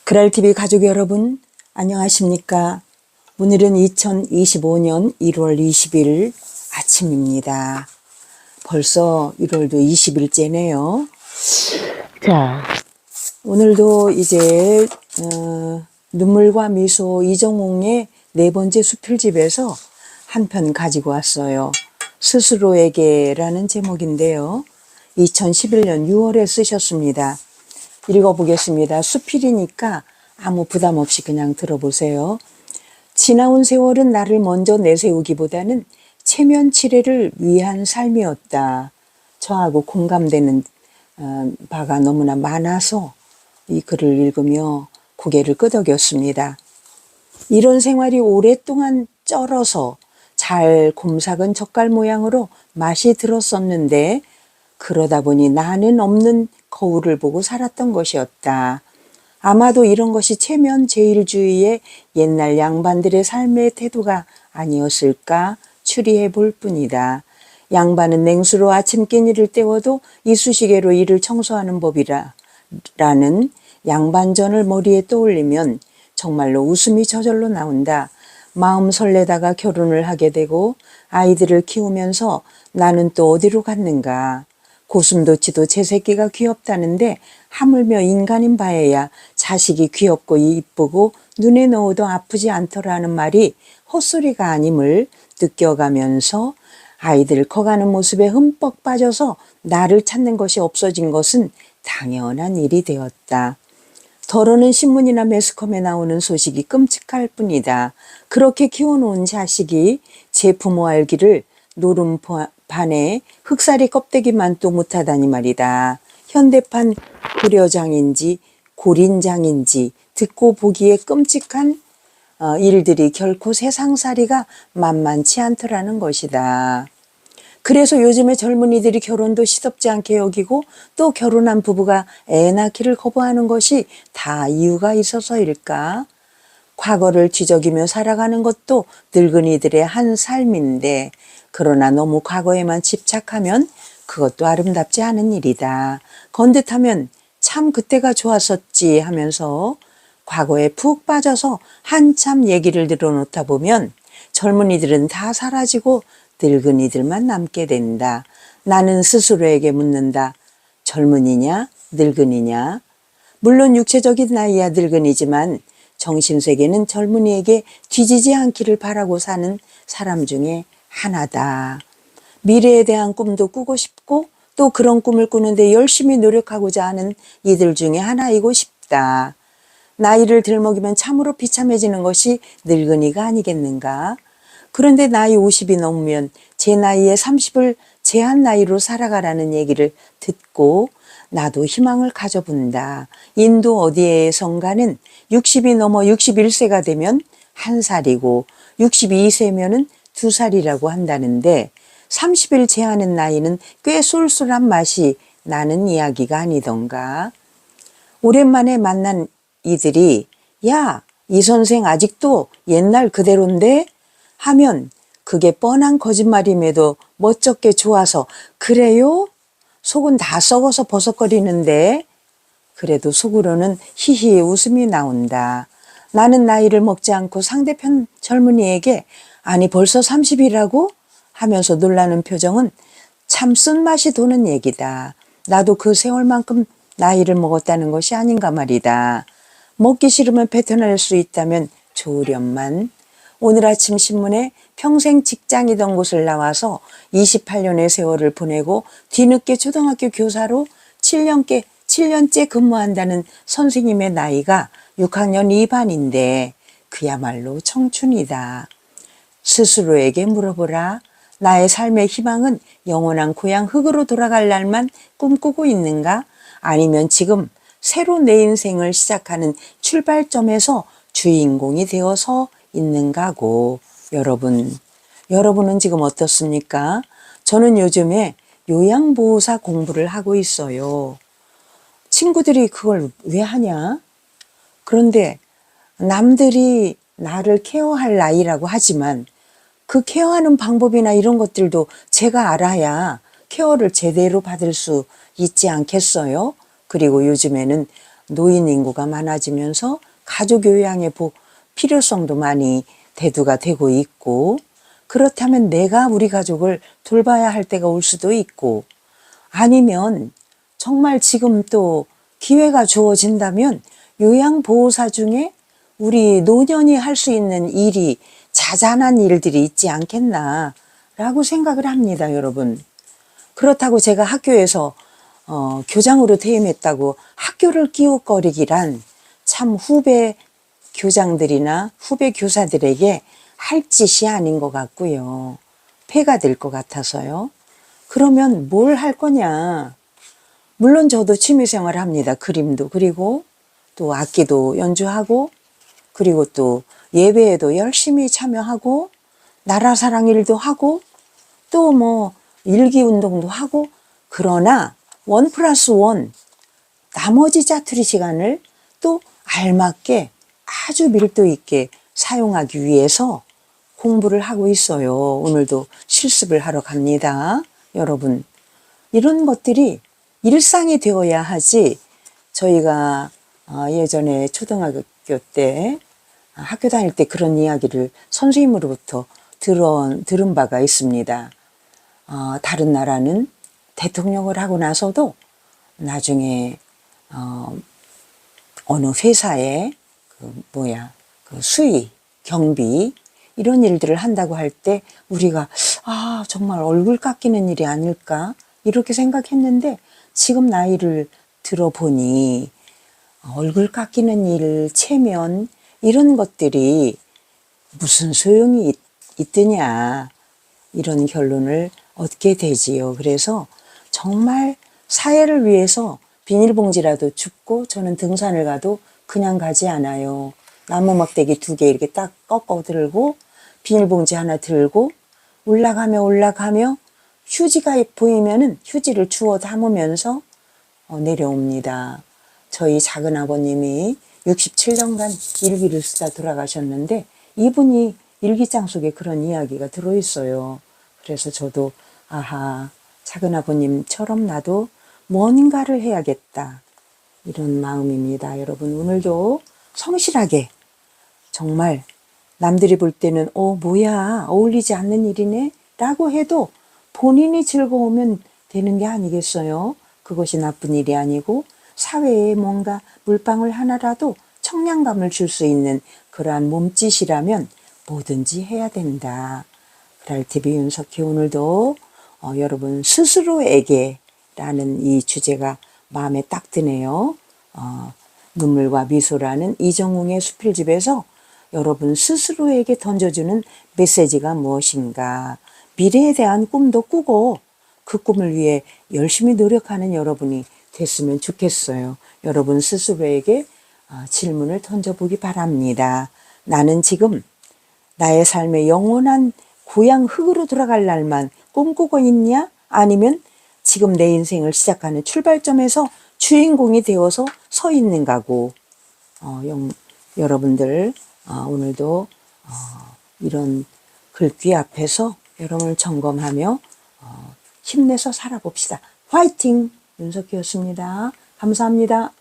그랄TV 가족 여러분, 안녕하십니까? 오늘은 2025년 1월 20일 아침입니다. 벌써 1월도 20일째네요. 자, 오늘도 이제 눈물과 미소 이정옥의 네 번째 수필집에서 한 편 가지고 왔어요. 스스로에게라는 제목인데요. 2011년 6월에 쓰셨습니다. 읽어보겠습니다. 수필이니까 아무 부담 없이 그냥 들어보세요. 지나온 세월은 나를 먼저 내세우기보다는 체면치레를 위한 삶이었다. 저하고 공감되는 바가 너무나 많아서 이 글을 읽으며 고개를 끄덕였습니다. 이런 생활이 오랫동안 쩔어서 잘 곰삭은 젓갈 모양으로 맛이 들었었는데 그러다 보니 나는 없는 거울을 보고 살았던 것이었다. 아마도 이런 것이 체면 제일주의의 옛날 양반들의 삶의 태도가 아니었을까 추리해 볼 뿐이다. 양반은 냉수로 아침 끼니를 때워도 이쑤시개로 이를 청소하는 법이라는 양반전을 머리에 떠올리면 정말로 웃음이 저절로 나온다. 마음 설레다가 결혼을 하게 되고 아이들을 키우면서 나는 또 어디로 갔는가. 고슴도치도 제 새끼가 귀엽다는데 하물며 인간인 바에야 자식이 귀엽고 이쁘고 눈에 넣어도 아프지 않더라는 말이 헛소리가 아님을 느껴가면서 아이들 커가는 모습에 흠뻑 빠져서 나를 찾는 것이 없어진 것은 당연한 일이 되었다. 더러는 신문이나 매스컴에 나오는 소식이 끔찍할 뿐이다. 그렇게 키워놓은 자식이 제 부모 알기를 노름반에 흑사리 껍데기만 또 못하다니 말이다. 현대판 고려장인지 고린장인지 듣고 보기에 끔찍한 일들이 결코 세상살이가 만만치 않더라는 것이다. 그래서 요즘에 젊은이들이 결혼도 시덥지 않게 여기고 또 결혼한 부부가 애 낳기를 거부하는 것이 다 이유가 있어서일까? 과거를 뒤적이며 살아가는 것도 늙은이들의 한 삶인데 그러나 너무 과거에만 집착하면 그것도 아름답지 않은 일이다. 건듯하면 참 그때가 좋았었지 하면서 과거에 푹 빠져서 한참 얘기를 들어놓다 보면 젊은이들은 다 사라지고 늙은이들만 남게 된다. 나는 스스로에게 묻는다. 젊은이냐 늙은이냐? 물론 육체적인 나이야 늙은이지만 정신세계는 젊은이에게 뒤지지 않기를 바라고 사는 사람 중에 하나다. 미래에 대한 꿈도 꾸고 싶고 또 그런 꿈을 꾸는데 열심히 노력하고자 하는 이들 중에 하나이고 싶다. 나이를 들먹이면 참으로 비참해지는 것이 늙은이가 아니겠는가? 그런데 나이 50이 넘으면 제 나이에 30을 제한 나이로 살아가라는 얘기를 듣고 나도 희망을 가져본다. 인도 어디에선가는 60이 넘어 61세가 되면 1살이고 62세면은 2살이라고 한다는데 30일 제하는 나이는 꽤 쏠쏠한 맛이 나는 이야기가 아니던가. 오랜만에 만난 이들이 야, 이 선생 아직도 옛날 그대로인데? 하면 그게 뻔한 거짓말임에도 멋쩍게 좋아서 그래요? 속은 다 썩어서 버석거리는데 그래도 속으로는 히히 웃음이 나온다. 나는 나이를 먹지 않고 상대편 젊은이에게 아니 벌써 30이라고? 하면서 놀라는 표정은 참 쓴맛이 도는 얘기다. 나도 그 세월만큼 나이를 먹었다는 것이 아닌가 말이다. 먹기 싫으면 뱉어낼 수 있다면 좋으련만. 오늘 아침 신문에 평생 직장이던 곳을 나와서 28년의 세월을 보내고 뒤늦게 초등학교 교사로 7년째 근무한다는 선생님의 나이가 6학년 2반인데 그야말로 청춘이다. 스스로에게 물어보라. 나의 삶의 희망은 영원한 고향 흙으로 돌아갈 날만 꿈꾸고 있는가? 아니면 지금 새로 내 인생을 시작하는 출발점에서 주인공이 되어서 있는가고. 여러분은 지금 어떻습니까? 저는 요즘에 요양보호사 공부를 하고 있어요. 친구들이 그걸 왜 하냐? 그런데 남들이 나를 케어할 나이라고 하지만 그 케어하는 방법이나 이런 것들도 제가 알아야 케어를 제대로 받을 수 있지 않겠어요? 그리고 요즘에는 노인 인구가 많아지면서 가족 요양의 필요성도 많이 대두가 되고 있고, 그렇다면 내가 우리 가족을 돌봐야 할 때가 올 수도 있고, 아니면 정말 지금 또 기회가 주어진다면 요양보호사 중에 우리 노년이 할 수 있는 일이 자잘한 일들이 있지 않겠나라고 생각을 합니다, 여러분. 그렇다고 제가 학교에서 교장으로 퇴임했다고 학교를 끼웃거리기란 참 후배 교장들이나 후배 교사들에게 할 짓이 아닌 것 같고요. 폐가 될 것 같아서요. 그러면 뭘 할 거냐. 물론 저도 취미생활 합니다. 그림도 그리고 또 악기도 연주하고 그리고 또 예배에도 열심히 참여하고 나라사랑 일도 하고 또 뭐 일기운동도 하고, 그러나 1+1 나머지 짜투리 시간을 또 알맞게 아주 밀도 있게 사용하기 위해서 공부를 하고 있어요. 오늘도 실습을 하러 갑니다. 여러분, 이런 것들이 일상이 되어야 하지. 저희가 예전에 초등학교 때 학교 다닐 때 그런 이야기를 선생님으로부터 들은 바가 있습니다. 다른 나라는 대통령을 하고 나서도 나중에 어느 회사에 그 수의, 경비 이런 일들을 한다고 할 때 우리가 정말 얼굴 깎이는 일이 아닐까 이렇게 생각했는데, 지금 나이를 들어보니 얼굴 깎이는 일, 체면 이런 것들이 무슨 소용이 있더냐 이런 결론을 얻게 되지요. 그래서 정말 사회를 위해서 비닐봉지라도 줍고, 저는 등산을 가도 그냥 가지 않아요. 나무 막대기 2개 이렇게 딱 꺾어 들고 비닐봉지 하나 들고 올라가며 휴지가 보이면은 휴지를 주워 담으면서 내려옵니다. 저희 작은 아버님이 67년간 일기를 쓰다 돌아가셨는데 이분이 일기장 속에 그런 이야기가 들어있어요. 그래서 저도 작은 아버님처럼 나도 뭔가를 해야겠다 이런 마음입니다. 여러분, 오늘도 성실하게 정말 남들이 볼 때는 뭐야 어울리지 않는 일이네 라고 해도 본인이 즐거우면 되는 게 아니겠어요? 그것이 나쁜 일이 아니고 사회에 뭔가 물방울 하나라도 청량감을 줄 수 있는 그러한 몸짓이라면 뭐든지 해야 된다. 그랄TV 윤석희, 오늘도 여러분 스스로에게 라는 이 주제가 마음에 딱 드네요. 눈물과 미소라는 이정웅의 수필집에서 여러분 스스로에게 던져주는 메시지가 무엇인가, 미래에 대한 꿈도 꾸고 그 꿈을 위해 열심히 노력하는 여러분이 됐으면 좋겠어요. 여러분 스스로에게 질문을 던져보기 바랍니다. 나는 지금 나의 삶의 영원한 고향 흙으로 돌아갈 날만 꿈꾸고 있냐? 아니면 지금 내 인생을 시작하는 출발점에서 주인공이 되어서 서 있는가고. 여러분들 오늘도 이런 글귀 앞에서 여러분을 점검하며 힘내서 살아봅시다. 화이팅! 윤석희였습니다. 감사합니다.